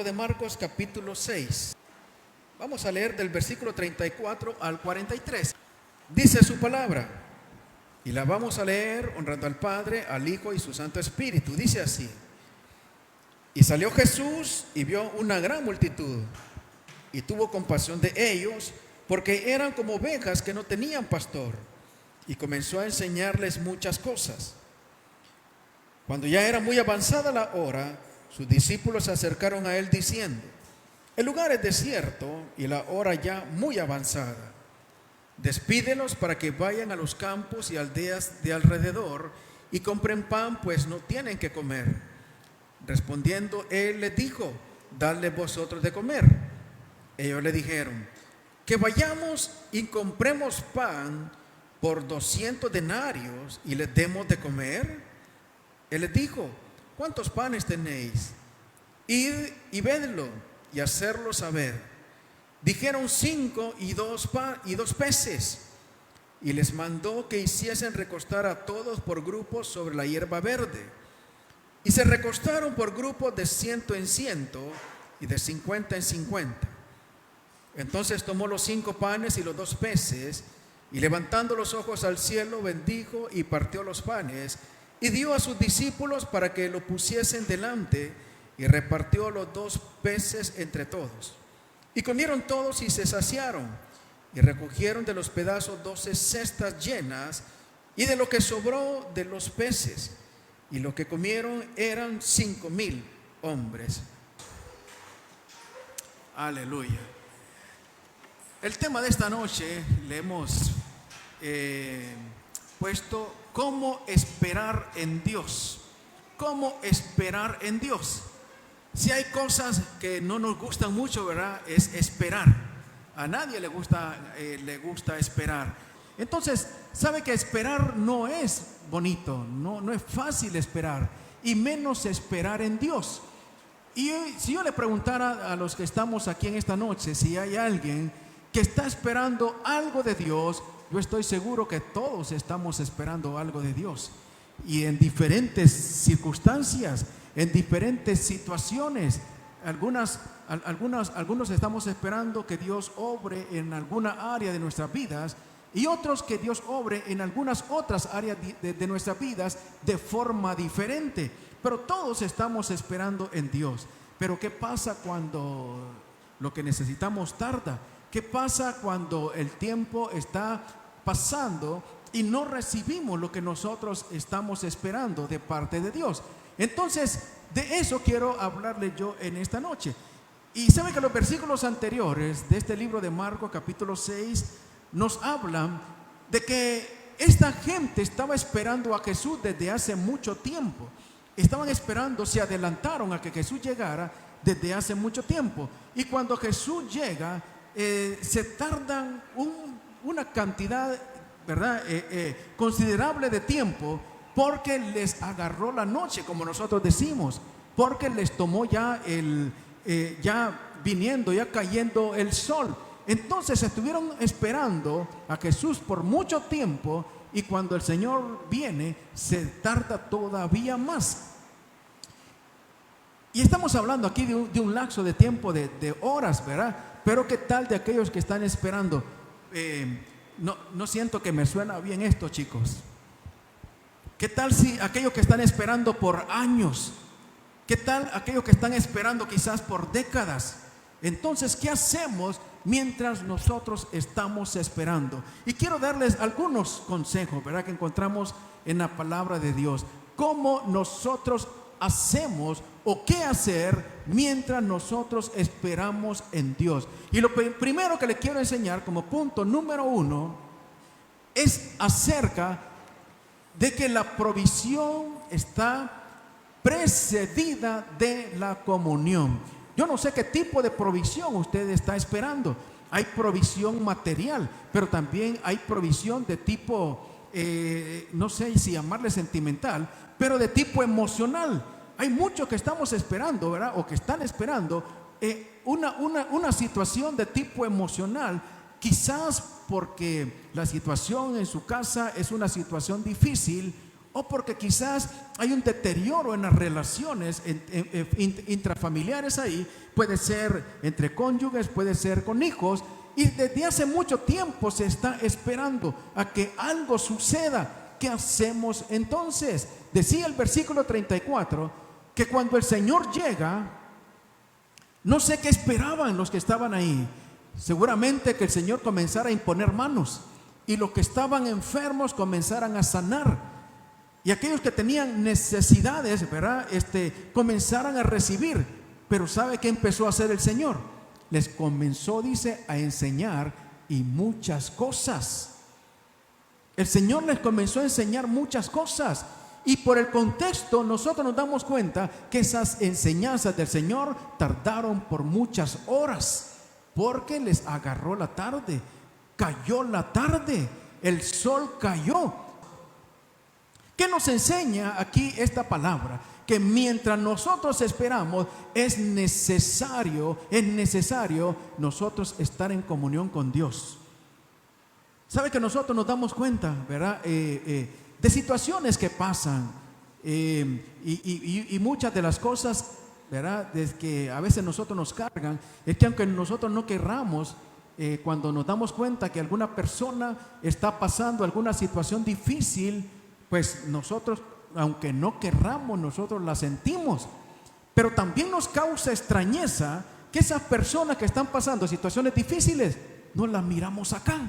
de Marcos capítulo 6. Vamos a leer del versículo 34 al 43. Dice su palabra, y la vamos a leer honrando al Padre, al Hijo y su Santo Espíritu. Dice así: y salió Jesús y vio una gran multitud, y tuvo compasión de ellos, porque eran como ovejas que no tenían pastor, y comenzó a enseñarles muchas cosas. Cuando ya era muy avanzada la hora, sus discípulos se acercaron a él diciendo: el lugar es desierto y la hora ya muy avanzada. Despídelos para que vayan a los campos y aldeas de alrededor y compren pan, pues no tienen que comer. Respondiendo él les dijo: dadle vosotros de comer. Ellos le dijeron: que vayamos y compremos pan por 200 denarios y les demos de comer. Él les dijo: ¿cuántos panes tenéis? Id y vedlo y hacerlo saber. Dijeron 5 y 2 peces. Y les mandó que hiciesen recostar a todos por grupos sobre la hierba verde. Y se recostaron por grupos de 100 en 100 y de 50 en 50. Entonces tomó los 5 panes y los 2 peces, y levantando los ojos al cielo, bendijo y partió los panes, y dio a sus discípulos para que lo pusiesen delante, y repartió los 2 peces entre todos. Y comieron todos y se saciaron, y recogieron de los pedazos 12 cestas llenas, y de lo que sobró de los peces. Y lo que comieron eran 5,000 hombres. Aleluya. El tema de esta noche le hemos puesto: ¿cómo esperar en Dios? ¿Cómo esperar en Dios? Si hay cosas que no nos gustan mucho, ¿verdad? Es esperar. A nadie le gusta esperar. Entonces, ¿sabe que esperar no es bonito? No es fácil esperar, y menos esperar en Dios. Y si yo le preguntara a los que estamos aquí en esta noche si hay alguien que está esperando algo de Dios, yo estoy seguro que todos estamos esperando algo de Dios, y en diferentes circunstancias, en diferentes situaciones. Algunos estamos esperando que Dios obre en alguna área de nuestras vidas, y otros que Dios obre en algunas otras áreas de nuestras vidas de forma diferente. Pero todos estamos esperando en Dios. Pero ¿qué pasa cuando lo que necesitamos tarda? ¿Qué pasa cuando el tiempo está pasando y no recibimos lo que nosotros estamos esperando de parte de Dios? Entonces, de eso quiero hablarle yo en esta noche. Y sabe que los versículos anteriores de este libro de Marcos capítulo 6 nos hablan de que esta gente estaba esperando a Jesús desde hace mucho tiempo. Estaban esperando, se adelantaron a que Jesús llegara desde hace mucho tiempo. Y cuando Jesús llega, se tardan una cantidad, ¿verdad? Considerable de tiempo, porque les agarró la noche, como nosotros decimos, porque les tomó ya ya cayendo el sol. Entonces estuvieron esperando a Jesús por mucho tiempo, y cuando el Señor viene, se tarda todavía más. Y estamos hablando aquí de un lapso de tiempo de horas, ¿verdad? Pero ¿qué tal de aquellos que están esperando? No siento que me suena bien esto, chicos. ¿Qué tal si aquellos que están esperando por años? ¿Qué tal aquellos que están esperando quizás por décadas? Entonces, ¿qué hacemos mientras nosotros estamos esperando? Y quiero darles algunos consejos, ¿verdad?, que encontramos en la palabra de Dios. ¿Cómo nosotros hacemos o qué hacer mientras nosotros esperamos en Dios? Y lo primero que le quiero enseñar como punto número 1 es acerca de que la provisión está precedida de la comunión. Yo no sé qué tipo de provisión usted está esperando. Hay provisión material, pero también hay provisión de tipo, no sé si llamarle sentimental, pero de tipo emocional. Hay muchos que estamos esperando, ¿verdad? O que están esperando una situación de tipo emocional, quizás porque la situación en su casa es una situación difícil, o porque quizás hay un deterioro en las relaciones intrafamiliares ahí. Puede ser entre cónyuges, puede ser con hijos, y desde hace mucho tiempo se está esperando a que algo suceda. ¿Qué hacemos entonces? Decía el versículo 34 que cuando el Señor llega, no sé qué esperaban los que estaban ahí. Seguramente que el Señor comenzara a imponer manos y los que estaban enfermos comenzaran a sanar, y aquellos que tenían necesidades, ¿verdad? Comenzaran a recibir. Pero ¿sabe qué empezó a hacer el Señor? Les comenzó, dice, a enseñar, y muchas cosas. El Señor les comenzó a enseñar muchas cosas, y por el contexto nosotros nos damos cuenta que esas enseñanzas del Señor tardaron por muchas horas, porque les agarró la tarde, cayó la tarde, el sol cayó. ¿Qué nos enseña aquí esta palabra? Que mientras nosotros esperamos, es necesario nosotros estar en comunión con Dios. ¿Sabe que nosotros nos damos cuenta, verdad? De situaciones que pasan, y muchas de las cosas, verdad, de que a veces nosotros nos cargan, es que aunque nosotros no querramos, cuando nos damos cuenta que alguna persona está pasando alguna situación difícil, pues nosotros, aunque no querramos, nosotros la sentimos. Pero también nos causa extrañeza que esas personas que están pasando situaciones difíciles, no las miramos acá.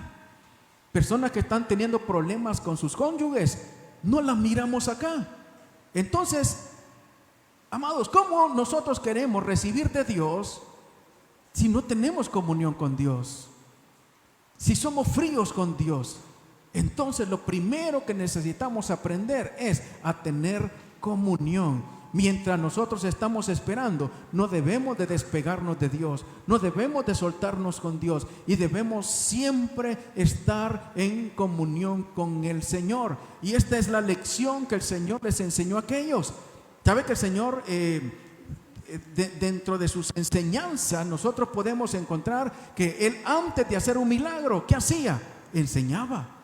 Personas que están teniendo problemas con sus cónyuges, no las miramos acá. Entonces, amados, ¿cómo nosotros queremos recibir de Dios si no tenemos comunión con Dios? Si somos fríos con Dios. Entonces lo primero que necesitamos aprender es a tener comunión. Mientras nosotros estamos esperando, no debemos de despegarnos de Dios, no debemos de soltarnos con Dios, y debemos siempre estar en comunión con el Señor. Y esta es la lección que el Señor les enseñó a aquellos. ¿Sabe que el Señor, dentro de sus enseñanzas, nosotros podemos encontrar que Él, antes de hacer un milagro, ¿qué hacía? Enseñaba.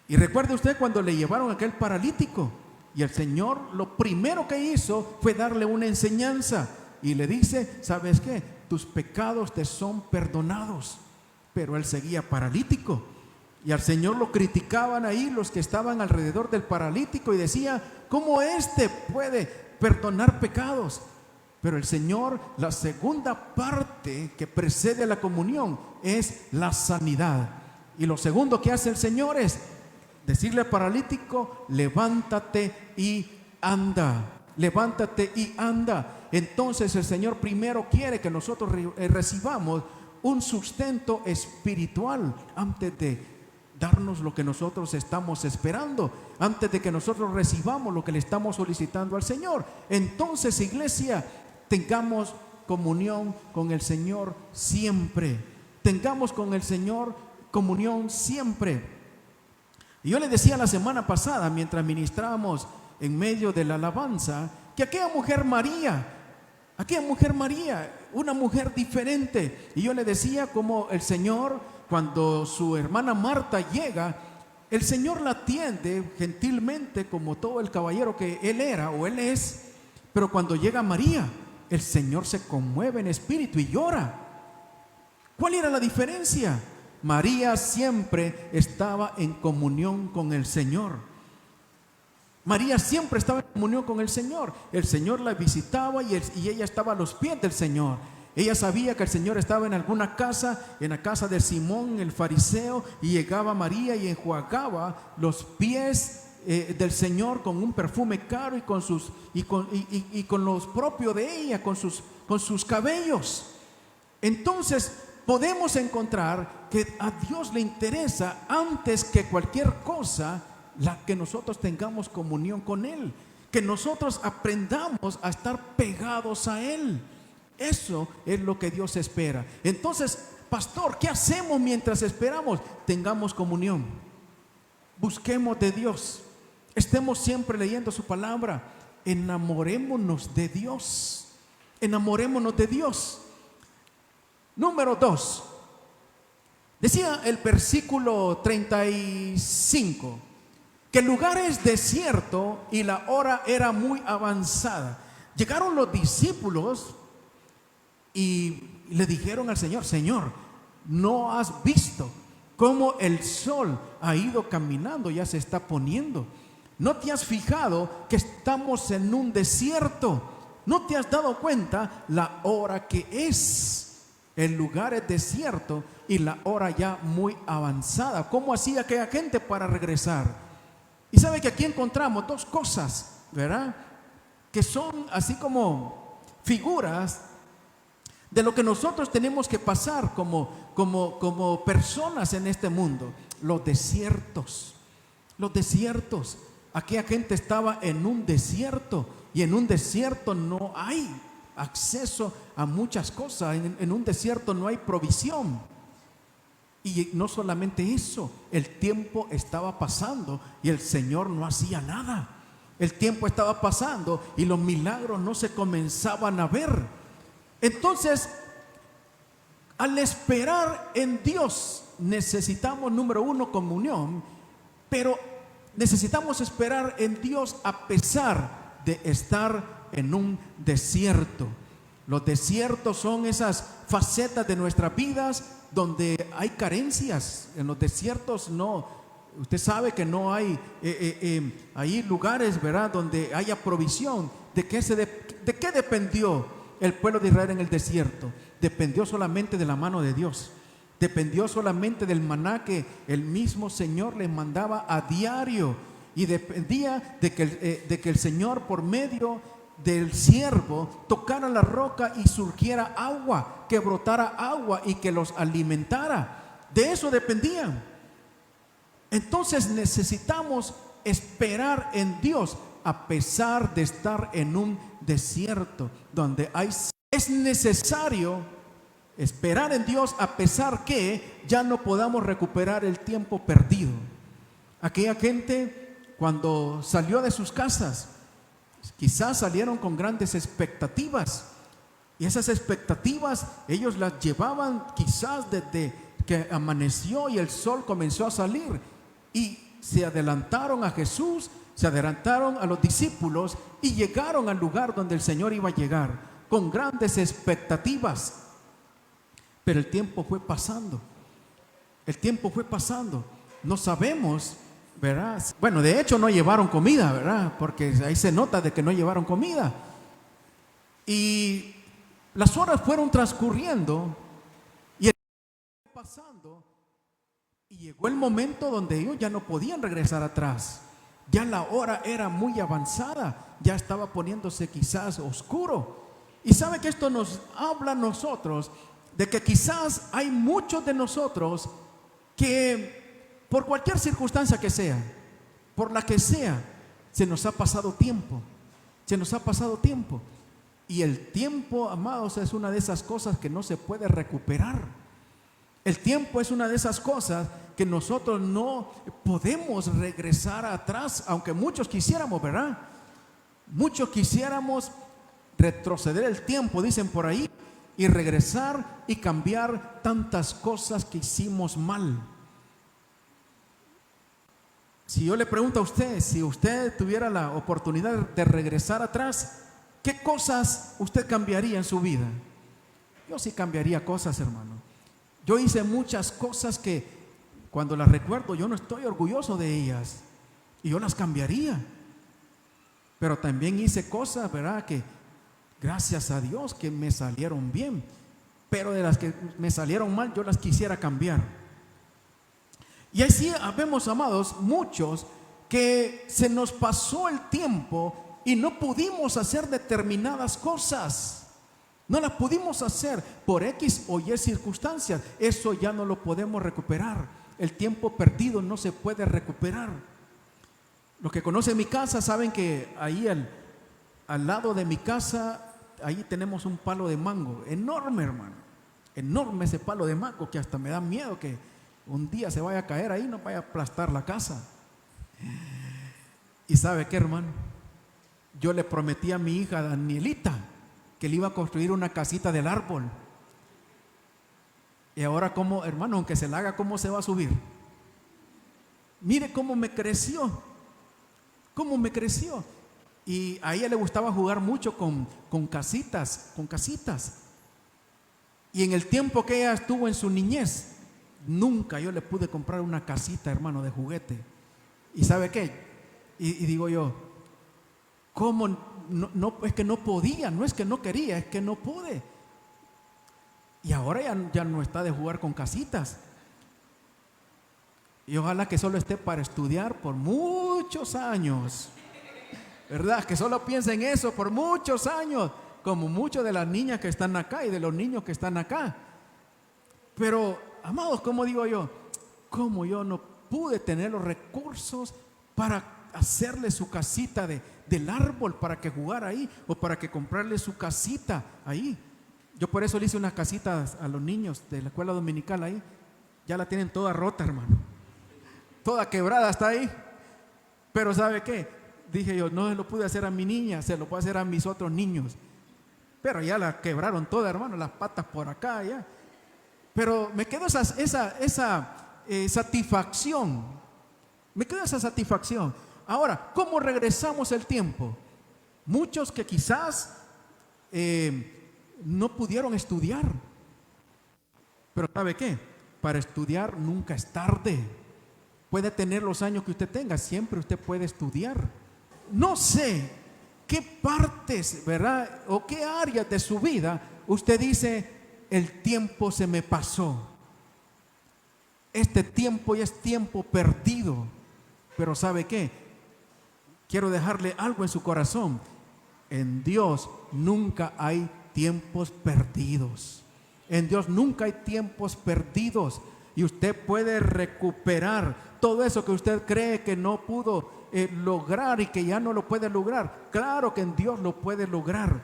Y recuerde usted cuando le llevaron a aquel paralítico, y el Señor lo primero que hizo fue darle una enseñanza, y le dice: ¿sabes qué? Tus pecados te son perdonados. Pero él seguía paralítico, y al Señor lo criticaban ahí los que estaban alrededor del paralítico, y decía: ¿cómo puede perdonar pecados? Pero el Señor, la segunda parte que precede a la comunión es la sanidad. Y lo segundo que hace el Señor es decirle al paralítico: levántate y anda. Levántate y anda. Entonces el Señor primero quiere que nosotros recibamos un sustento espiritual antes de darnos lo que nosotros estamos esperando, antes de que nosotros recibamos lo que le estamos solicitando al Señor. Entonces, iglesia, tengamos comunión con el Señor siempre. Tengamos con el Señor comunión siempre. Y yo le decía la semana pasada, mientras ministrábamos en medio de la alabanza, que aquella mujer María, una mujer diferente. Y yo le decía como el Señor, cuando su hermana Marta llega, el Señor la atiende gentilmente, como todo el caballero que Él era o Él es. Pero cuando llega María, el Señor se conmueve en espíritu y llora. ¿Cuál era la diferencia? María siempre estaba en comunión con el Señor. María siempre estaba en comunión con el Señor. El Señor la visitaba y ella estaba a los pies del Señor. Ella sabía que el Señor estaba en alguna casa, en la casa de Simón el fariseo, y llegaba María y enjuagaba los pies del Señor con un perfume caro y con los propios de ella, con sus cabellos. Entonces podemos encontrar que a Dios le interesa, antes que cualquier cosa, que nosotros tengamos comunión con Él, que nosotros aprendamos a estar pegados a Él. Eso es lo que Dios espera. Entonces, pastor, ¿qué hacemos mientras esperamos? Tengamos comunión, busquemos de Dios, estemos siempre leyendo su palabra, enamorémonos de Dios. Número 2, Decía el versículo 35 que el lugar es desierto y la hora era muy avanzada. Llegaron los discípulos y le dijeron al Señor: Señor, ¿no has visto cómo el sol ha ido caminando, ya se está poniendo? ¿No te has fijado que estamos en un desierto? ¿No te has dado cuenta la hora que es? El lugar es desierto y la hora ya muy avanzada. ¿Cómo hacía aquella gente para regresar? Y sabe que aquí encontramos dos cosas, ¿verdad?, que son así como figuras de lo que nosotros tenemos que pasar como personas en este mundo. Los desiertos. Los desiertos. Aquella gente estaba en un desierto, y en un desierto no hay acceso a muchas cosas. En un desierto no hay provisión. Y no solamente eso, el tiempo estaba pasando y el Señor no hacía nada. El tiempo estaba pasando y los milagros no se comenzaban a ver. Entonces, al esperar en Dios, necesitamos, número uno, comunión, pero necesitamos esperar en Dios a pesar de estar en un desierto. Los desiertos son esas facetas de nuestras vidas donde hay carencias. En los desiertos no, usted sabe que no hay hay lugares, ¿verdad?, donde haya provisión. ¿De qué dependió el pueblo de Israel en el desierto? Dependió solamente de la mano de Dios. Dependió solamente del maná que el mismo Señor les mandaba a diario, y dependía de que el Señor, por medio del siervo, tocara la roca y surgiera agua, que brotara agua y que los alimentara. De eso dependían. Entonces necesitamos esperar en Dios a pesar de estar en un desierto donde es necesario esperar en Dios a pesar que ya no podamos recuperar el tiempo perdido. Aquella gente, cuando salió de sus casas, quizás salieron con grandes expectativas, y esas expectativas ellos las llevaban quizás desde que amaneció y el sol comenzó a salir, y se adelantaron a Jesús, se adelantaron a los discípulos y llegaron al lugar donde el Señor iba a llegar con grandes expectativas. Pero el tiempo fue pasando. El tiempo fue pasando. No sabemos, ¿verdad? Bueno, de hecho no llevaron comida, ¿verdad? Porque ahí se nota de que no llevaron comida. Y las horas fueron transcurriendo y el tiempo fue pasando, y llegó el momento donde ellos ya no podían regresar atrás. Ya la hora era muy avanzada, ya estaba poniéndose quizás oscuro. Y sabe que esto nos habla a nosotros de que quizás hay muchos de nosotros que por cualquier circunstancia que sea, por la que sea, se nos ha pasado tiempo. Se nos ha pasado tiempo. Y el tiempo, amados, es una de esas cosas que no se puede recuperar. El tiempo es una de esas cosas que nosotros no podemos regresar atrás, aunque muchos quisiéramos, ¿verdad? Muchos quisiéramos retroceder el tiempo, dicen por ahí, y regresar y cambiar tantas cosas que hicimos mal. Si yo le pregunto a usted, si usted tuviera la oportunidad de regresar atrás, ¿qué cosas usted cambiaría en su vida? Yo sí cambiaría cosas, hermano. Yo hice muchas cosas que cuando las recuerdo yo no estoy orgulloso de ellas, y yo las cambiaría. Pero también hice cosas, ¿verdad?, que gracias a Dios que me salieron bien, pero de las que me salieron mal yo las quisiera cambiar. Y así habemos, amados, muchos que se nos pasó el tiempo y no pudimos hacer determinadas cosas. No las pudimos hacer por X o Y circunstancias. Eso ya no lo podemos recuperar. El tiempo perdido no se puede recuperar. Los que conocen mi casa saben que ahí al lado de mi casa, ahí tenemos un palo de mango enorme, hermano. Enorme ese palo de mango, que hasta me da miedo que un día se vaya a caer ahí, no vaya a aplastar la casa. ¿Y sabe qué, hermano? Yo le prometí a mi hija, a, Danielita, que le iba a construir una casita del árbol. Y ahora, como hermano, aunque se la haga, ¿cómo se va a subir? Mire cómo me creció, cómo me creció. Y a ella le gustaba jugar mucho con casitas, con casitas. Y en el tiempo que ella estuvo en su niñez, nunca yo le pude comprar una casita, hermano, de juguete. ¿Y sabe qué? Y digo yo, ¿cómo? No, es que no podía, no es que no quería, es que no pude. Y ahora ya no está de jugar con casitas. Y ojalá que solo esté para estudiar por muchos años, ¿verdad? Que solo piense en eso por muchos años, como muchas de las niñas que están acá y de los niños que están acá. Pero, amados, como digo yo, como yo no pude tener los recursos para hacerle su casita del árbol para que jugara ahí, o para que comprarle su casita ahí. Yo por eso le hice unas casitas a los niños de la escuela dominical ahí. Ya la tienen toda rota, hermano, toda quebrada está ahí. Pero ¿sabe qué? Dije yo, no se lo pude hacer a mi niña, se lo puedo hacer a mis otros niños. Pero ya la quebraron toda, hermano, las patas por acá, ya. Pero me quedó esa satisfacción. Me quedó esa satisfacción. Ahora, ¿cómo regresamos el tiempo? Muchos que quizás no pudieron estudiar. Pero ¿sabe qué? Para estudiar nunca es tarde. Puede tener los años que usted tenga, siempre usted puede estudiar. No sé qué partes, ¿verdad? O qué áreas de su vida usted dice, el tiempo se me pasó. Este tiempo ya es tiempo perdido. Pero ¿sabe qué? Quiero dejarle algo en su corazón. En Dios nunca hay tiempos perdidos. En Dios nunca hay tiempos perdidos. Y usted puede recuperar todo eso que usted cree que no pudo lograr y que ya no lo puede lograr. Claro que en Dios lo puede lograr.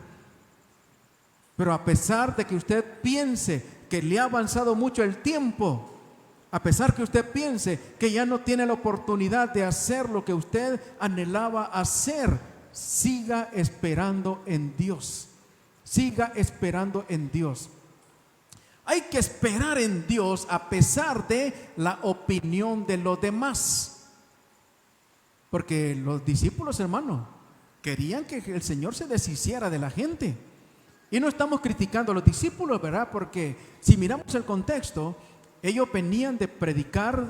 Pero a pesar de que usted piense que le ha avanzado mucho el tiempo, a pesar que usted piense que ya no tiene la oportunidad de hacer lo que usted anhelaba hacer, siga esperando en Dios. Siga esperando en Dios. Hay que esperar en Dios a pesar de la opinión de los demás. Porque los discípulos, hermano, querían que el Señor se deshiciera de la gente. Y no estamos criticando a los discípulos, ¿verdad? Porque si miramos el contexto, ellos venían de predicar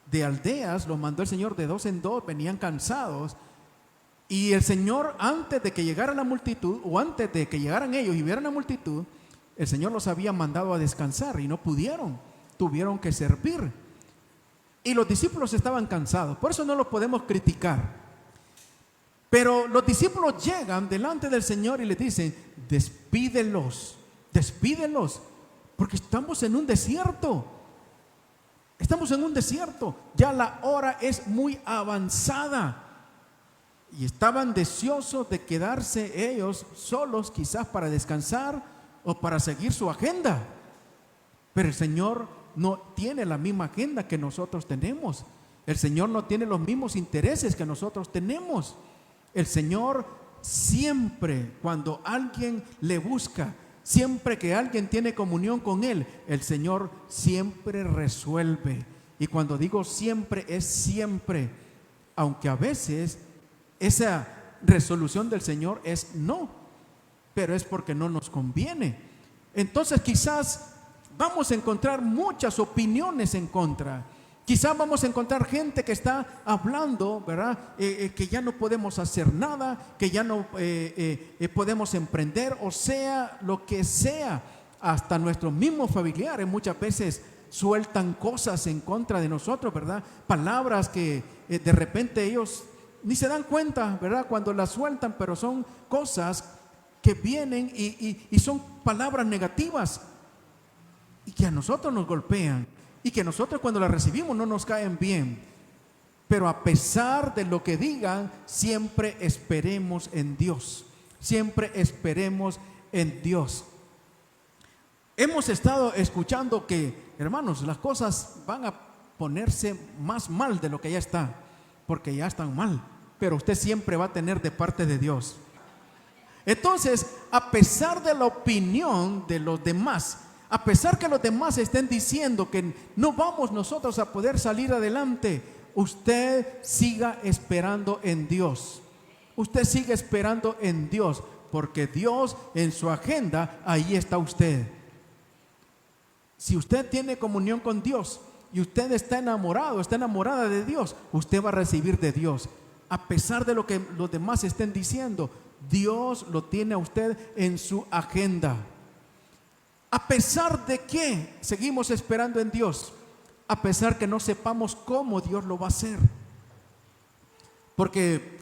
de aldeas, los mandó el Señor de 2 en 2, venían cansados. Y el Señor, antes de que llegara la multitud, o antes de que llegaran ellos y vieran la multitud, el Señor los había mandado a descansar y no pudieron, tuvieron que servir. Y los discípulos estaban cansados, por eso no los podemos criticar. Pero los discípulos llegan delante del Señor y le dicen, despídelos, despídelos, porque estamos en un desierto. Estamos en un desierto, ya la hora es muy avanzada. Y estaban deseosos de quedarse ellos solos, quizás para descansar o para seguir su agenda. Pero el Señor no tiene la misma agenda que nosotros tenemos. El Señor no tiene los mismos intereses que nosotros tenemos. El Señor siempre, cuando alguien le busca, siempre que alguien tiene comunión con Él, el Señor siempre resuelve. Y cuando digo siempre, es siempre. Aunque a veces esa resolución del Señor es no, pero es porque no nos conviene. Entonces quizás vamos a encontrar muchas opiniones en contra. Quizás vamos a encontrar gente que está hablando, ¿verdad? Que ya no podemos hacer nada, que ya no podemos emprender, o sea, lo que sea. Hasta nuestros mismos familiares muchas veces sueltan cosas en contra de nosotros, ¿verdad? Palabras que de repente ellos ni se dan cuenta, ¿verdad? Cuando las sueltan, pero son cosas que vienen y son palabras negativas y que a nosotros nos golpean y que nosotros cuando las recibimos no nos caen bien. Pero a pesar de lo que digan, siempre esperemos en Dios. Siempre esperemos en Dios. Hemos estado escuchando que, hermanos, las cosas van a ponerse más mal de lo que ya está, porque ya están mal. Pero usted siempre va a tener de parte de Dios. Entonces, a pesar de la opinión de los demás, A pesar que los demás estén diciendo que no vamos nosotros a poder salir adelante, usted siga esperando en Dios. Usted sigue esperando en Dios, porque Dios en su agenda, ahí está usted. Si usted tiene comunión con Dios y usted está enamorado, está enamorada de Dios, usted va a recibir de Dios. A pesar de lo que los demás estén diciendo, Dios lo tiene a usted en su agenda. A pesar de que seguimos esperando en Dios, a pesar que no sepamos cómo Dios lo va a hacer. Porque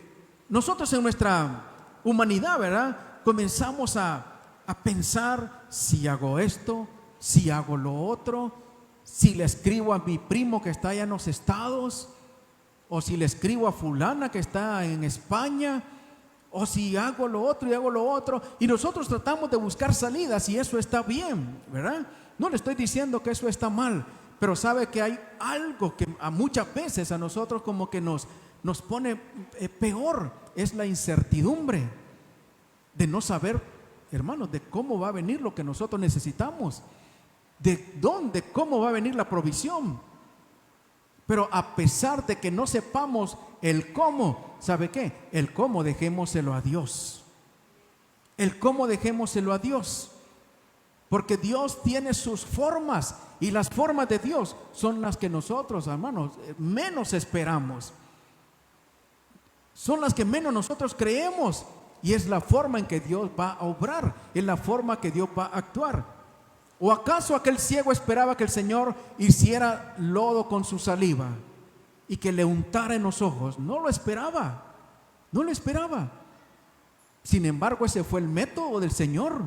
nosotros en nuestra humanidad, ¿verdad?, comenzamos a pensar, si hago esto, si hago lo otro, si le escribo a mi primo que está allá en los estados, o si le escribo a fulana que está en España, o si hago lo otro y hago lo otro, y nosotros tratamos de buscar salidas, y eso está bien, ¿verdad? No le estoy diciendo que eso está mal, pero sabe que hay algo que a muchas veces a nosotros como que nos pone peor, es la incertidumbre de no saber, hermanos, de cómo va a venir lo que nosotros necesitamos, de dónde, cómo va a venir la provisión. Pero a pesar de que no sepamos el cómo, ¿sabe qué? El cómo dejémoselo a Dios. El cómo dejémoselo a Dios. Porque Dios tiene sus formas, y las formas de Dios son las que nosotros, hermanos, menos esperamos. Son las que menos nosotros creemos, y es la forma en que Dios va a obrar, es la forma que Dios va a actuar. ¿O acaso aquel ciego esperaba que el Señor hiciera lodo con su saliva y que le untara en los ojos? No lo esperaba, no lo esperaba. Sin embargo, ese fue el método del Señor.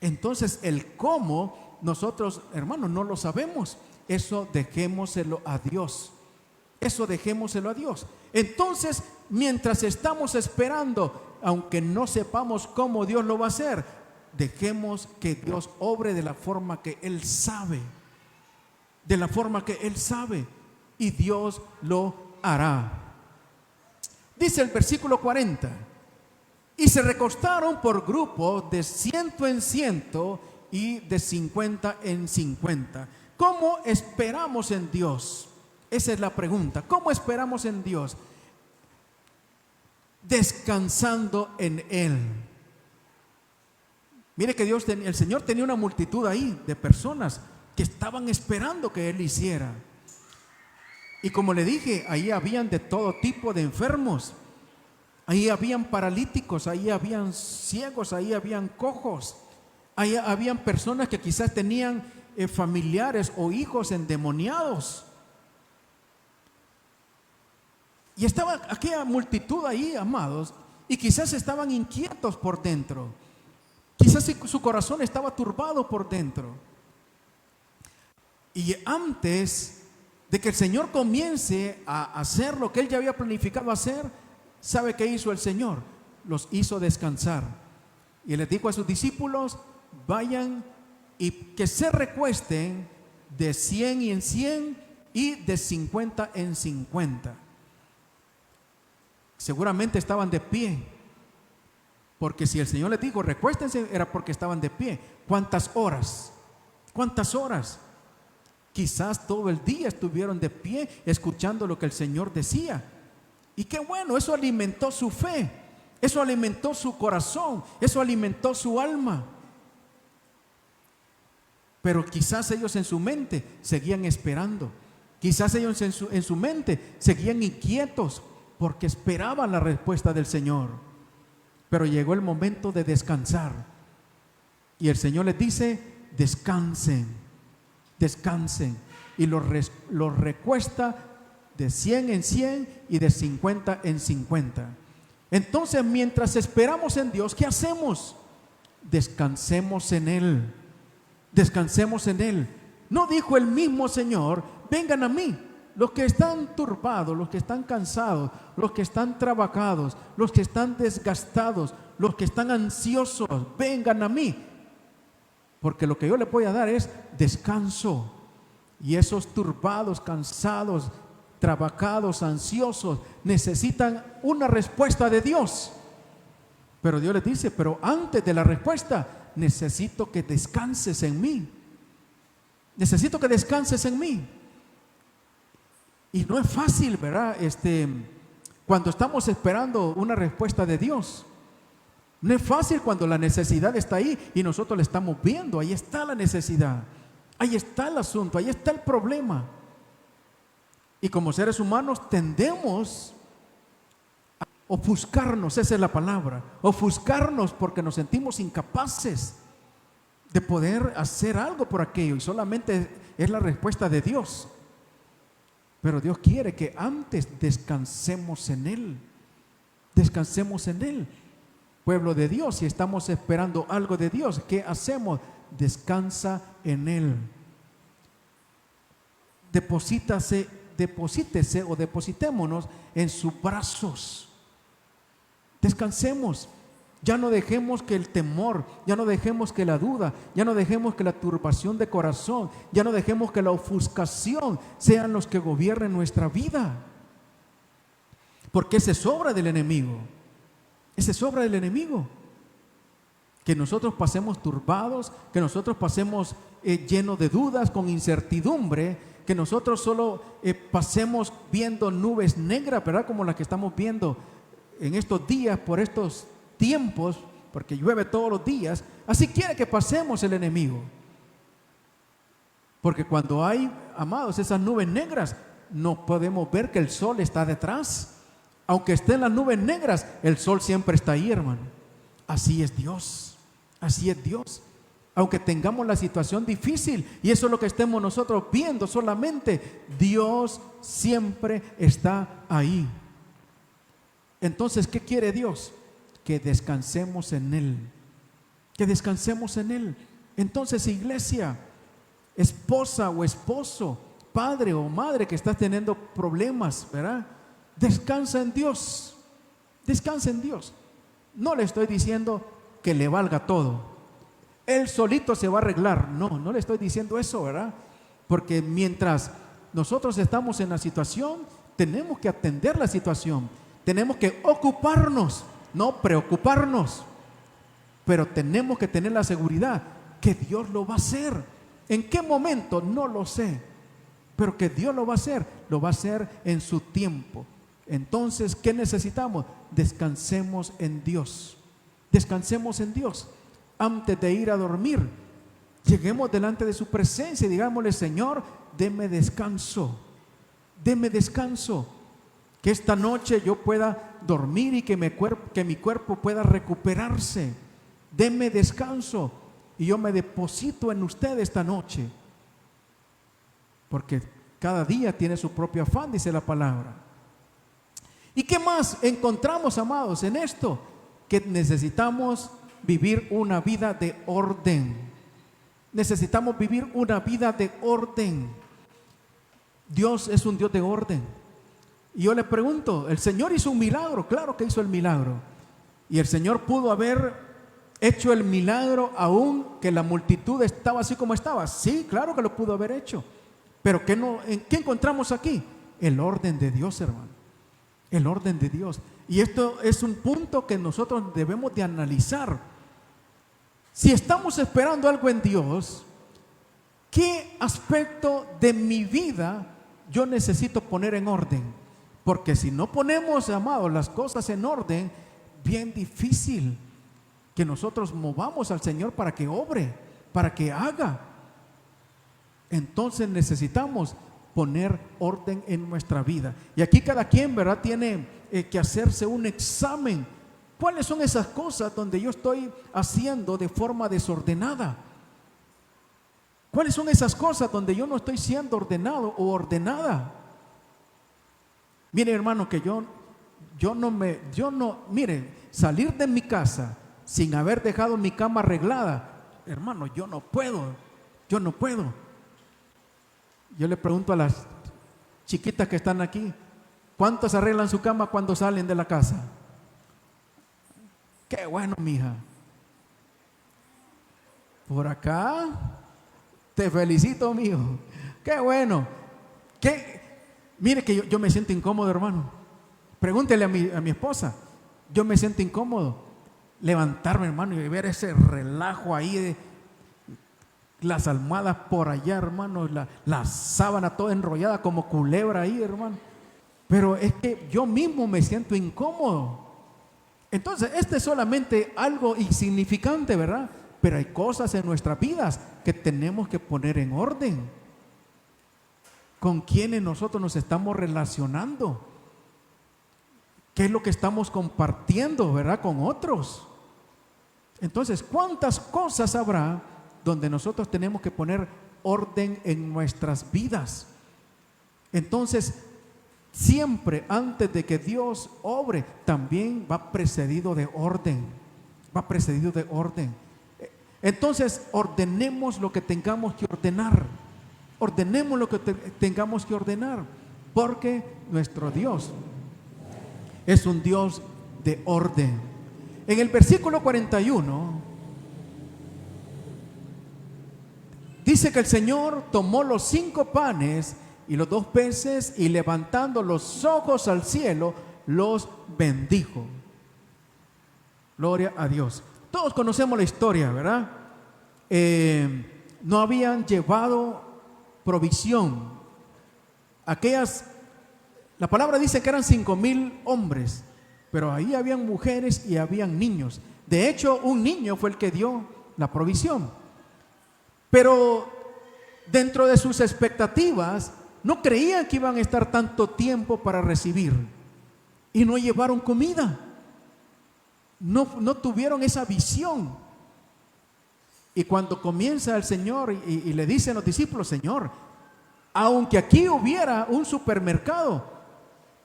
Entonces, el cómo nosotros, hermanos, no lo sabemos. Eso dejémoselo a Dios. Eso dejémoselo a Dios. Entonces, mientras estamos esperando, aunque no sepamos cómo Dios lo va a hacer, dejemos que Dios obre de la forma que Él sabe. De la forma que Él sabe. Y Dios lo hará. Dice el versículo 40. Y se recostaron por grupo de 100 en 100 y de 50 en 50. ¿Cómo esperamos en Dios? Esa es la pregunta. ¿Cómo esperamos en Dios? Descansando en Él. Mire que el Señor tenía una multitud ahí de personas que estaban esperando que Él hiciera. Y como le dije, ahí habían de todo tipo de enfermos. Ahí habían paralíticos, ahí habían ciegos, ahí habían cojos. Ahí habían personas que quizás tenían familiares o hijos endemoniados. Y estaba aquella multitud ahí, amados, y quizás estaban inquietos por dentro. Quizás su corazón estaba turbado por dentro. Y antes de que el Señor comience a hacer lo que Él ya había planificado hacer, ¿sabe qué hizo el Señor? Los hizo descansar. Y les dijo a sus discípulos: vayan y que se recuesten de 100 en 100 y de 50 en 50. Seguramente estaban de pie, porque si el Señor les dijo recuéstense, era porque estaban de pie. ¿Cuántas horas? ¿Cuántas horas? Quizás todo el día estuvieron de pie escuchando lo que el Señor decía. Y qué bueno, eso alimentó su fe, eso alimentó su corazón, eso alimentó su alma. Pero quizás ellos en su mente seguían esperando. Quizás ellos en su mente seguían inquietos porque esperaban la respuesta del Señor. Pero llegó el momento de descansar. Y el Señor les dice: descansen, descansen. Y los recuesta de 100 en 100 y de 50 en 50. Entonces, mientras esperamos en Dios, ¿qué hacemos? Descansemos en Él. Descansemos en Él. ¿No dijo el mismo Señor: vengan a mí, los que están turbados, los que están cansados, los que están trabajados, los que están desgastados, los que están ansiosos, vengan a mí? Porque lo que yo les voy a dar es descanso. Y esos turbados, cansados, trabajados, ansiosos, necesitan una respuesta de Dios. Pero Dios les dice: pero antes de la respuesta, necesito que descanses en mí. necesito que descanses en mí. Y no es fácil, ¿verdad? Cuando estamos esperando una respuesta de Dios. No es fácil cuando la necesidad está ahí y nosotros la estamos viendo. Ahí está la necesidad, ahí está el asunto, ahí está el problema. Y como seres humanos tendemos a ofuscarnos, esa es la palabra, ofuscarnos porque nos sentimos incapaces de poder hacer algo por aquello y solamente es la respuesta de Dios. Pero Dios quiere que antes descansemos en Él. Descansemos en Él. Pueblo de Dios, si estamos esperando algo de Dios, ¿qué hacemos? Descansa en Él. Deposítese o depositémonos en sus brazos. Descansemos. Ya no dejemos que el temor, ya no dejemos que la duda, ya no dejemos que la turbación de corazón, ya no dejemos que la ofuscación sean los que gobiernen nuestra vida. Porque esa es obra del enemigo. Esa es obra del enemigo. Que nosotros pasemos turbados, que nosotros pasemos llenos de dudas, con incertidumbre, que nosotros solo pasemos viendo nubes negras, ¿verdad? Como las que estamos viendo en estos días, por estos tiempos, porque llueve todos los días. Así quiere que pasemos el enemigo. Porque cuando hay, amados, esas nubes negras, no podemos ver que el sol está detrás. Aunque estén las nubes negras, el sol siempre está ahí, hermano. Así es Dios, así es Dios. Aunque tengamos la situación difícil, y eso es lo que estemos nosotros viendo solamente, Dios siempre está ahí. Entonces, ¿qué quiere Dios? Que descansemos en Él, que descansemos en Él. Entonces, iglesia, esposa o esposo, padre o madre que estás teniendo problemas, ¿verdad? Descansa en Dios, descansa en Dios. No le estoy diciendo que le valga todo, Él solito se va a arreglar. No le estoy diciendo eso, ¿verdad? Porque mientras nosotros estamos en la situación, tenemos que atender la situación, tenemos que ocuparnos, no preocuparnos, pero tenemos que tener la seguridad que Dios lo va a hacer. ¿En qué momento? No lo sé, pero que Dios lo va a hacer en su tiempo. Entonces, ¿qué necesitamos? Descansemos en Dios. Descansemos en Dios. Antes de ir a dormir, lleguemos delante de su presencia y digámosle: Señor, deme descanso. Deme descanso. Que esta noche yo pueda dormir y que mi cuerpo pueda recuperarse. Deme descanso. Y yo me deposito en usted esta noche. Porque cada día tiene su propio afán, dice la palabra. ¿Y qué más encontramos, amados, en esto? Que necesitamos vivir una vida de orden. Necesitamos vivir una vida de orden. Dios es un Dios de orden. Y yo le pregunto, ¿el Señor hizo un milagro? Claro que hizo el milagro. Y el Señor pudo haber hecho el milagro aún que la multitud estaba así como estaba. Sí, claro que lo pudo haber hecho. Pero ¿qué encontramos aquí? El orden de Dios, hermano. El orden de Dios. Y esto es un punto que nosotros debemos de analizar. Si estamos esperando algo en Dios, ¿qué aspecto de mi vida yo necesito poner en orden? Porque si no ponemos, amados, las cosas en orden, bien difícil que nosotros movamos al Señor para que obre, para que haga. Entonces necesitamos poner orden en nuestra vida. Y aquí cada quien, ¿verdad?, tiene que hacerse un examen. ¿Cuáles son esas cosas donde yo estoy haciendo de forma desordenada? ¿Cuáles son esas cosas donde yo no estoy siendo ordenado o ordenada? Mire, hermano, que mire, salir de mi casa sin haber dejado mi cama arreglada, hermano, yo no puedo. Yo le pregunto a las chiquitas que están aquí, ¿cuántos arreglan su cama cuando salen de la casa? Qué bueno, mija. Por acá, te felicito, mijo. Qué bueno. Mire que yo me siento incómodo, hermano. Pregúntele a mi esposa. Yo me siento incómodo levantarme, hermano, y ver ese relajo ahí las almohadas por allá, hermano, la sábana toda enrollada como culebra ahí, hermano. Pero es que yo mismo me siento incómodo. Entonces, este es solamente algo insignificante, ¿verdad? Pero hay cosas en nuestras vidas que tenemos que poner en orden. ¿Con quiénes nosotros nos estamos relacionando? ¿Qué es lo que estamos compartiendo, verdad, con otros? Entonces, ¿cuántas cosas habrá donde nosotros tenemos que poner orden en nuestras vidas? Entonces, siempre antes de que Dios obre, también va precedido de orden. Va precedido de orden. Entonces, ordenemos lo que tengamos que ordenar. Ordenemos lo que tengamos que ordenar. Porque nuestro Dios es un Dios de orden. En el versículo 41 dice que el Señor tomó los 5 panes y los 2 peces y levantando los ojos al cielo, los bendijo. Gloria a Dios. Todos conocemos la historia, ¿verdad? No habían llevado provisión. La palabra dice que eran 5,000 hombres, pero ahí habían mujeres y habían niños. De hecho, un niño fue el que dio la provisión. Pero dentro de sus expectativas, no creían que iban a estar tanto tiempo para recibir. Y no llevaron comida. No tuvieron esa visión. Y cuando comienza el Señor y le dicen los discípulos: Señor, aunque aquí hubiera un supermercado,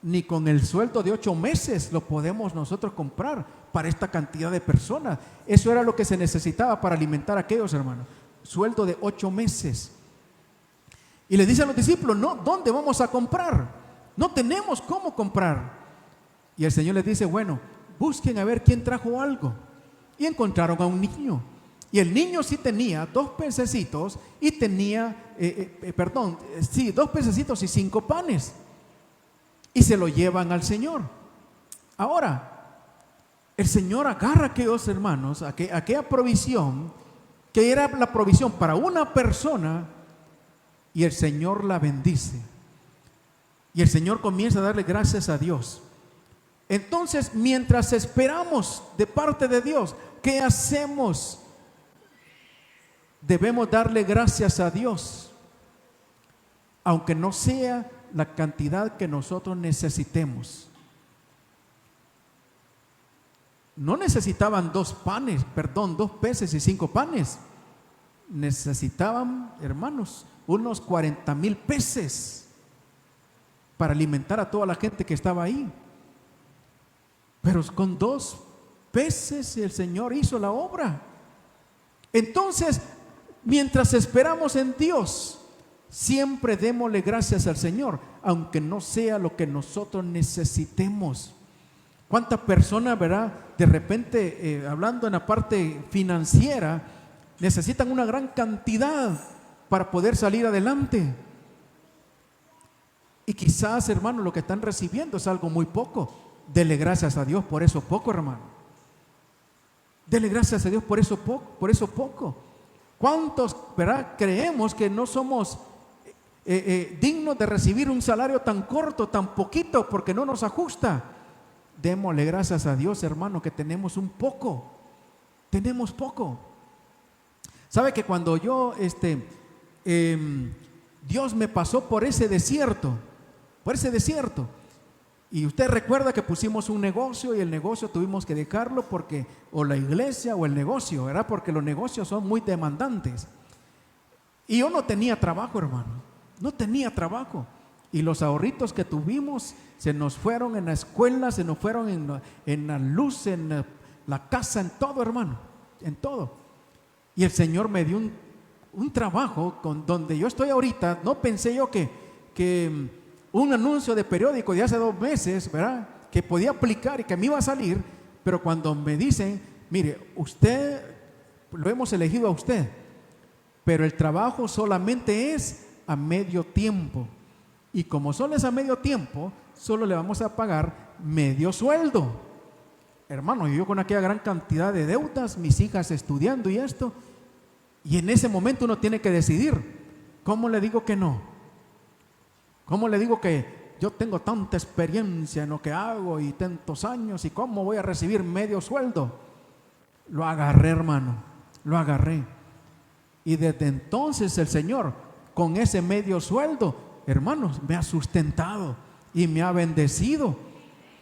ni con el sueldo de 8 meses lo podemos nosotros comprar para esta cantidad de personas. Eso era lo que se necesitaba para alimentar a aquellos, hermanos. Sueldo de 8 meses. Y le dicen los discípulos: no, ¿dónde vamos a comprar? No tenemos cómo comprar. Y el Señor les dice: bueno, busquen a ver quién trajo algo. Y encontraron a un niño. Y el niño sí tenía 2 pececitos y tenía, 2 pececitos y 5 panes. Y se lo llevan al Señor. Ahora, el Señor agarra a aquellos hermanos, aquella provisión, que era la provisión para una persona, y el Señor la bendice. Y el Señor comienza a darle gracias a Dios. Entonces, mientras esperamos de parte de Dios, ¿qué hacemos? Debemos darle gracias a Dios, aunque no sea la cantidad que nosotros necesitemos. No necesitaban 2 peces y 5 panes. Necesitaban, hermanos, unos 40,000 peces para alimentar a toda la gente que estaba ahí. Pero con 2 peces el Señor hizo la obra. Entonces, mientras esperamos en Dios, siempre démosle gracias al Señor, aunque no sea lo que nosotros necesitemos. ¿Cuántas personas, verdad, de repente, hablando en la parte financiera, necesitan una gran cantidad para poder salir adelante? Y quizás, hermano, lo que están recibiendo es algo muy poco. Dele gracias a Dios por eso poco, hermano. Dele gracias a Dios por eso poco. ¿Cuántos, verdad, creemos que no somos dignos de recibir un salario tan corto, tan poquito, porque no nos ajusta? Démosle gracias a Dios, hermano, que tenemos un poco. Tenemos poco. ¿Sabe que cuando yo, Dios me pasó por ese desierto, y usted recuerda que pusimos un negocio y el negocio tuvimos que dejarlo porque, o la iglesia o el negocio, ¿verdad? Porque los negocios son muy demandantes. Y yo no tenía trabajo, hermano, no tenía trabajo. Y los ahorritos que tuvimos se nos fueron en la escuela, se nos fueron en la luz, en la casa, en todo, hermano, en todo. Y el Señor me dio un trabajo donde yo estoy ahorita. No pensé yo que un anuncio de periódico de hace 2 meses, ¿verdad?, que podía aplicar y que me iba a salir. Pero cuando me dicen: mire, usted, lo hemos elegido a usted, pero el trabajo solamente es a medio tiempo. Y como solo es a medio tiempo, solo le vamos a pagar medio sueldo. Hermano, yo con aquella gran cantidad de deudas, mis hijas estudiando y esto, Y en ese momento uno tiene que decidir, ¿cómo le digo que no? ¿Cómo le digo que yo tengo tanta experiencia en lo que hago y tantos años y cómo voy a recibir medio sueldo? Lo agarré, hermano, lo agarré. Y desde entonces el Señor, con ese medio sueldo, hermanos, me ha sustentado y me ha bendecido.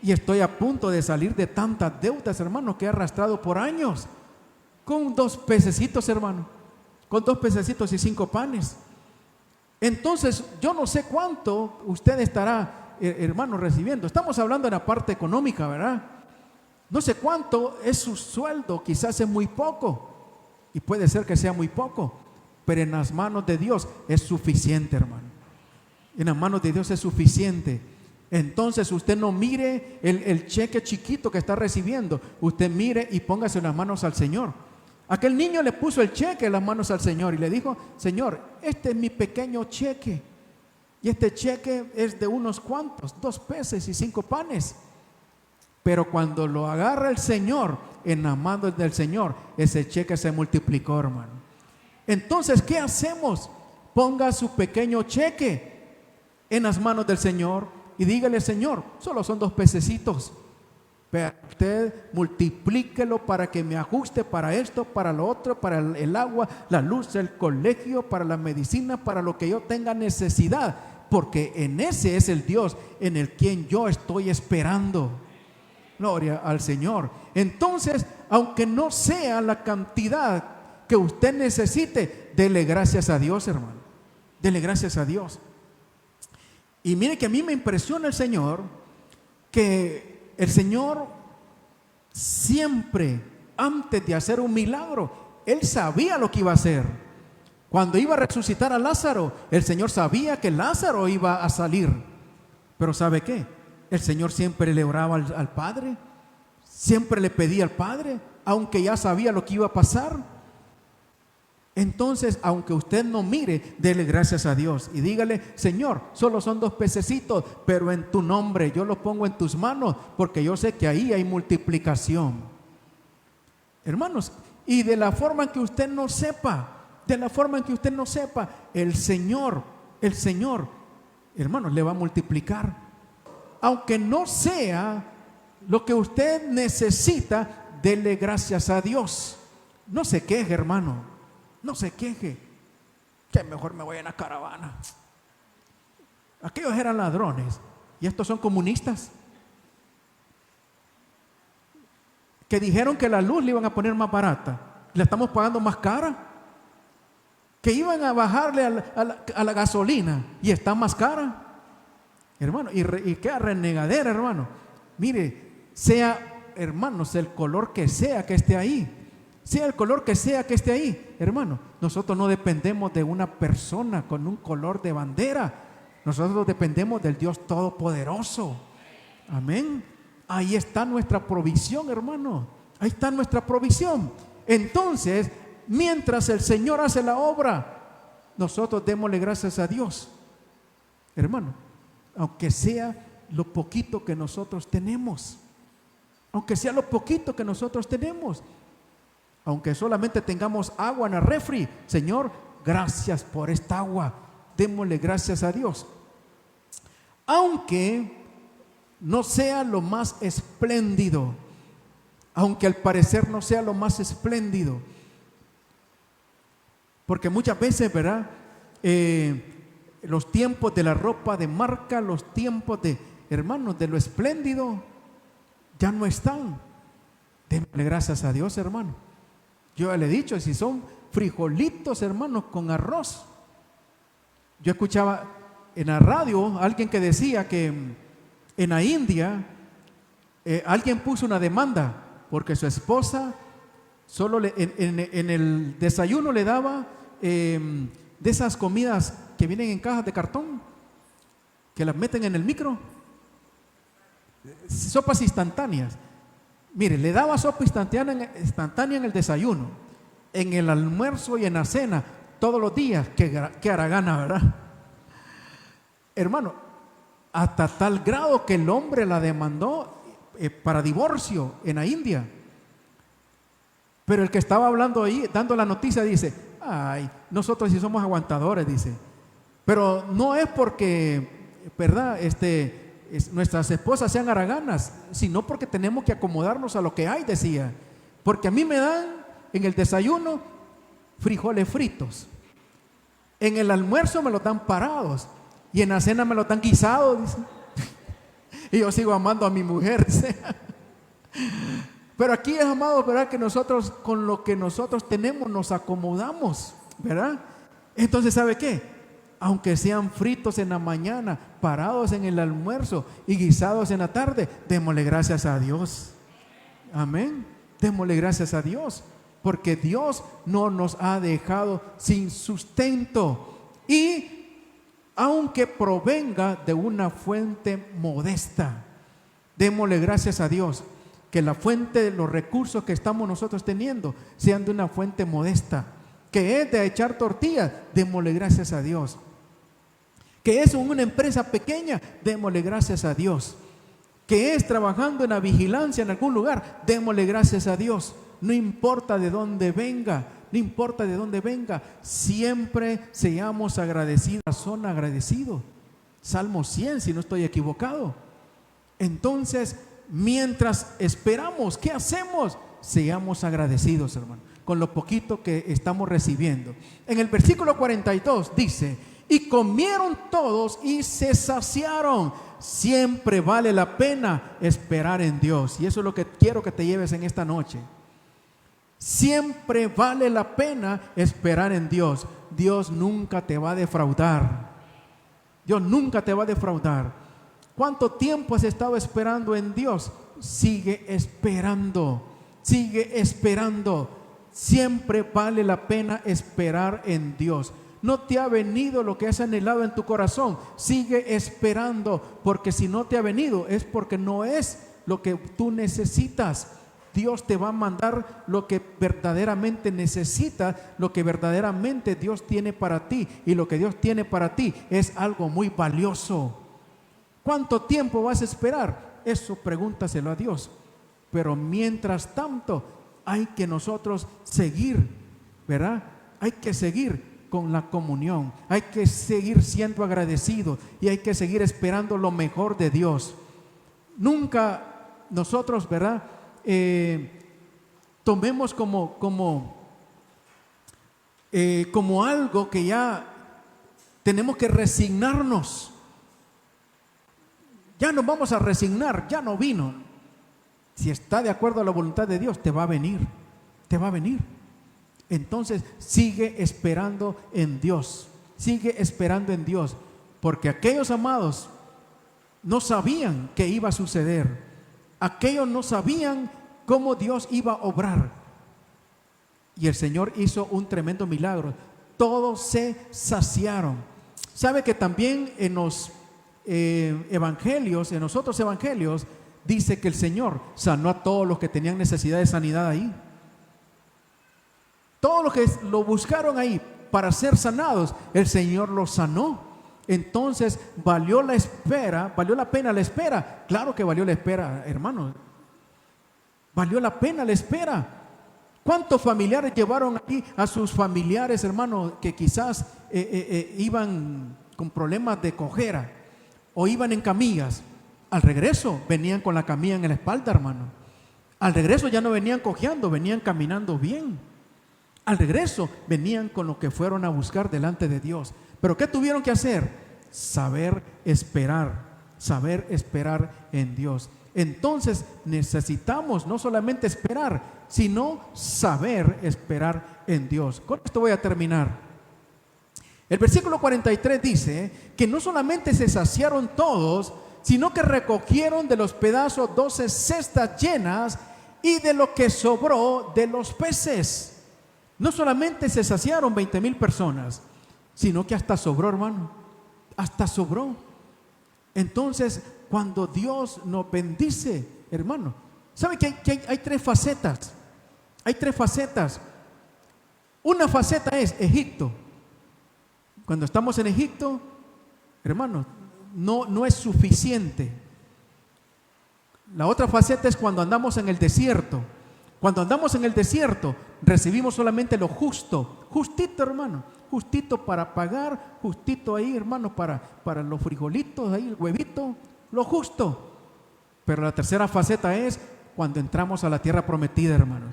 Y estoy a punto de salir de tantas deudas, hermano, que he arrastrado por años. Con 2 pececitos, hermano. Con 2 pececitos y 5 panes. Entonces, yo no sé cuánto usted estará, hermano, recibiendo. Estamos hablando en la parte económica, ¿verdad? No sé cuánto es su sueldo, quizás es muy poco. Y puede ser que sea muy poco. Pero en las manos de Dios es suficiente, hermano. En las manos de Dios es suficiente. Entonces usted no mire el cheque chiquito que está recibiendo. Usted mire y póngase en las manos al Señor. Aquel niño le puso el cheque en las manos al Señor y le dijo: Señor, este es mi pequeño cheque. Y este cheque es de unos cuantos, 2 peces y 5 panes. Pero cuando lo agarra el Señor, en las manos del Señor, ese cheque se multiplicó, hermano. Entonces, ¿qué hacemos? Ponga su pequeño cheque en las manos del Señor y dígale: Señor, solo son 2 pececitos, pero usted multiplíquelo para que me ajuste para esto, para lo otro, para el agua, la luz, el colegio, para la medicina, para lo que yo tenga necesidad, porque en ese es el Dios en el quien yo estoy esperando. Gloria al Señor. Entonces, aunque no sea la cantidad que usted necesite, dele gracias a Dios, hermano. Dele gracias a Dios. Y mire que a mí me impresiona el Señor, que el Señor siempre, antes de hacer un milagro, Él sabía lo que iba a hacer. Cuando iba a resucitar a Lázaro, el Señor sabía que Lázaro iba a salir. Pero ¿sabe qué? El Señor siempre le oraba al Padre, siempre le pedía al Padre, aunque ya sabía lo que iba a pasar. Entonces, aunque usted no mire, dele gracias a Dios y dígale: Señor, solo son 2 pececitos, pero en tu nombre yo lo pongo en tus manos, porque yo sé que ahí hay multiplicación. Hermanos, y de la forma en que usted no sepa, el Señor, hermanos, le va a multiplicar. Aunque no sea lo que usted necesita, dele gracias a Dios. No se queje, hermano, no se queje, que mejor me voy en la caravana. Aquellos eran ladrones y estos son comunistas, que dijeron que la luz le iban a poner más barata, la estamos pagando más cara, que iban a bajarle a la gasolina y está más cara. Hermano, y qué renegadera, hermano. Mire, sea, hermanos, el color que sea que esté ahí, sea el color que sea que esté ahí, hermano, nosotros no dependemos de una persona con un color de bandera. Nosotros dependemos del Dios Todopoderoso. Amén. Ahí está nuestra provisión, hermano. Ahí está nuestra provisión. Entonces, mientras el Señor hace la obra, nosotros démosle gracias a Dios, hermano. Aunque sea lo poquito que nosotros tenemos, aunque sea lo poquito que nosotros tenemos, aunque solamente tengamos agua en el refri, Señor, gracias por esta agua, démosle gracias a Dios. Aunque no sea lo más espléndido, aunque al parecer no sea lo más espléndido, porque muchas veces, ¿verdad? Los tiempos de la ropa de marca, los tiempos de, hermanos, de lo espléndido, ya no están. Démosle gracias a Dios, hermano. Yo ya le he dicho, si son frijolitos, hermanos, con arroz. Yo escuchaba en la radio a alguien que decía que en la India alguien puso una demanda porque su esposa solo en el desayuno le daba de esas comidas que vienen en cajas de cartón, que las meten en el micro, sopas instantáneas. Mire, le daba sopa instantánea en el desayuno, en el almuerzo y en la cena, todos los días. Que hará gana, ¿verdad? Hermano, hasta tal grado que el hombre la demandó para divorcio en la India. Pero el que estaba hablando ahí, dando la noticia, dice: ay, nosotros sí somos aguantadores, dice. Pero no es porque, ¿verdad? Nuestras esposas sean haraganas, sino porque tenemos que acomodarnos a lo que hay, decía. Porque a mí me dan en el desayuno frijoles fritos, en el almuerzo me los dan parados y en la cena me los dan guisados, dice. Y yo sigo amando a mi mujer, dice. Pero aquí es, amados, ¿verdad? Que nosotros con lo que nosotros tenemos nos acomodamos, ¿verdad? Entonces, ¿sabe qué? Aunque sean fritos en la mañana, parados en el almuerzo y guisados en la tarde, démosle gracias a Dios. Amén. Démosle gracias a Dios, porque Dios no nos ha dejado sin sustento, y aunque provenga de una fuente modesta, démosle gracias a Dios que la fuente de los recursos que estamos nosotros teniendo sean de una fuente modesta, que es de echar tortillas, démosle gracias a Dios. Que es una empresa pequeña, démosle gracias a Dios. Que es trabajando en la vigilancia en algún lugar, démosle gracias a Dios. No importa de dónde venga, no importa de dónde venga, siempre seamos agradecidos. Son agradecidos. Salmo 100, si no estoy equivocado. Entonces, mientras esperamos, ¿qué hacemos? Seamos agradecidos, hermano, con lo poquito que estamos recibiendo. En el versículo 42 dice: y comieron todos y se saciaron. Siempre vale la pena esperar en Dios. Y eso es lo que quiero que te lleves en esta noche. Siempre vale la pena esperar en Dios. Dios nunca te va a defraudar. Dios nunca te va a defraudar. ¿Cuánto tiempo has estado esperando en Dios? Sigue esperando. Sigue esperando. Siempre vale la pena esperar en Dios. No te ha venido lo que has anhelado en tu corazón, sigue esperando, porque si no te ha venido es porque no es lo que tú necesitas. Dios te va a mandar lo que verdaderamente necesitas, lo que verdaderamente Dios tiene para ti, y lo que Dios tiene para ti es algo muy valioso. ¿Cuánto tiempo vas a esperar? Eso pregúntaselo a Dios. Pero mientras tanto hay que nosotros seguir, ¿verdad? Hay que seguir con la comunión, hay que seguir siendo agradecidos y hay que seguir esperando lo mejor de Dios. Nunca nosotros, ¿verdad? Tomemos como algo que ya tenemos que resignarnos. Ya nos vamos a resignar, ya no vino. Si está de acuerdo a la voluntad de Dios, te va a venir, te va a venir. Entonces sigue esperando en Dios, sigue esperando en Dios, porque aquellos amados no sabían qué iba a suceder, aquellos no sabían cómo Dios iba a obrar, y el Señor hizo un tremendo milagro. Todos se saciaron. Sabe que también en los evangelios, en los otros evangelios, dice que el Señor sanó a todos los que tenían necesidad de sanidad ahí. Todos los que lo buscaron ahí para ser sanados, el Señor los sanó. Entonces, ¿valió la espera? ¿Valió la pena la espera? Claro que valió la espera, hermano. Valió la pena la espera. ¿Cuántos familiares llevaron aquí a sus familiares, hermano, que quizás iban con problemas de cojera o iban en camillas? Al regreso venían con la camilla en la espalda, hermano. Al regreso ya no venían cojeando, venían caminando bien. Al regreso venían con lo que fueron a buscar delante de Dios. ¿Pero qué tuvieron que hacer? Saber esperar en Dios. Entonces necesitamos no solamente esperar, sino saber esperar en Dios. Con esto voy a terminar. El versículo 43 dice que no solamente se saciaron todos, sino que recogieron de los pedazos 12 cestas llenas y de lo que sobró de los peces. No solamente se saciaron 20,000 personas, sino que hasta sobró, hermano, hasta sobró. Entonces, cuando Dios nos bendice, hermano, ¿sabe que hay tres facetas? Hay tres facetas. Una faceta es Egipto. Cuando estamos en Egipto, hermano, no es suficiente. La otra faceta es cuando andamos en el desierto. Cuando andamos en el desierto, recibimos solamente lo justo, justito, hermano, justito para pagar, justito ahí, hermano, para los frijolitos, ahí el huevito, lo justo. Pero la tercera faceta es cuando entramos a la tierra prometida, hermanos.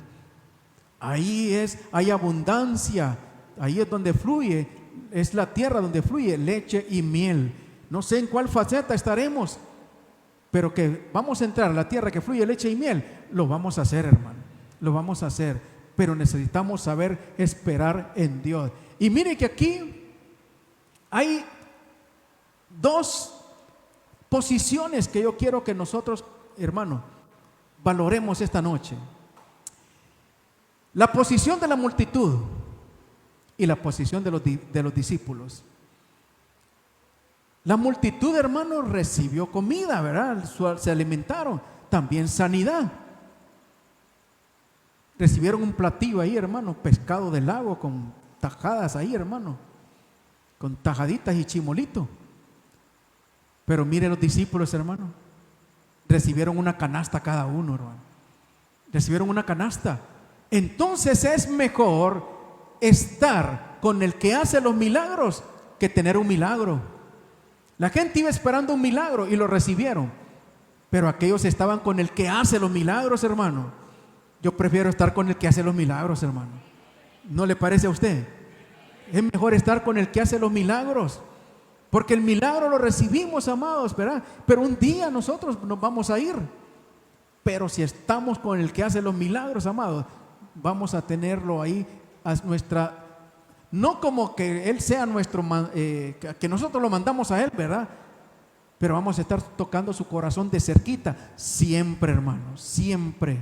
Ahí hay abundancia, ahí es donde fluye, es la tierra donde fluye leche y miel. No sé en cuál faceta estaremos, pero que vamos a entrar a la tierra que fluye leche y miel, lo vamos a hacer, hermano, lo vamos a hacer, pero necesitamos saber esperar en Dios. Y mire que aquí hay dos posiciones que yo quiero que nosotros, hermano, valoremos esta noche. La posición de la multitud y la posición de los discípulos. La multitud, hermano, recibió comida, ¿verdad? Se alimentaron. También sanidad. Recibieron un platillo ahí, hermano, pescado del lago con tajadas ahí, hermano, con tajaditas y chimolito. Pero mire los discípulos, hermano, recibieron una canasta cada uno, hermano. Recibieron una canasta. Entonces es mejor estar con el que hace los milagros que tener un milagro. La gente iba esperando un milagro y lo recibieron, pero aquellos estaban con el que hace los milagros, hermano. Yo prefiero estar con el que hace los milagros, hermano. ¿No le parece a usted? Es mejor estar con el que hace los milagros, porque el milagro lo recibimos, amados, ¿verdad? Pero un día nosotros nos vamos a ir. Pero si estamos con el que hace los milagros, amados, vamos a tenerlo ahí a nuestra, no como que Él sea nuestro, que nosotros lo mandamos a Él, ¿verdad? Pero vamos a estar tocando su corazón de cerquita, siempre, hermano, siempre.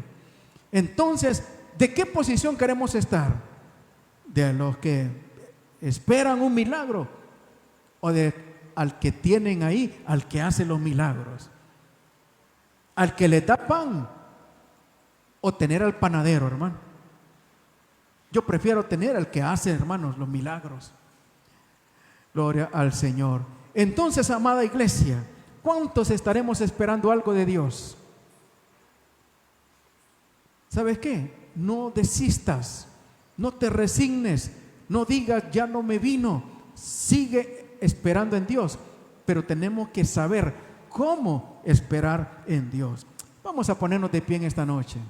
Entonces, ¿de qué posición queremos estar? ¿De los que esperan un milagro o de al que tienen ahí, al que hace los milagros? ¿Al que le da pan o tener al panadero, hermano? Yo prefiero tener al que hace, hermanos, los milagros. Gloria al Señor. Entonces, amada iglesia, ¿cuántos estaremos esperando algo de Dios? ¿Sabes qué? No desistas, no te resignes, no digas ya no me vino. Sigue esperando en Dios, pero tenemos que saber cómo esperar en Dios. Vamos a ponernos de pie en esta noche.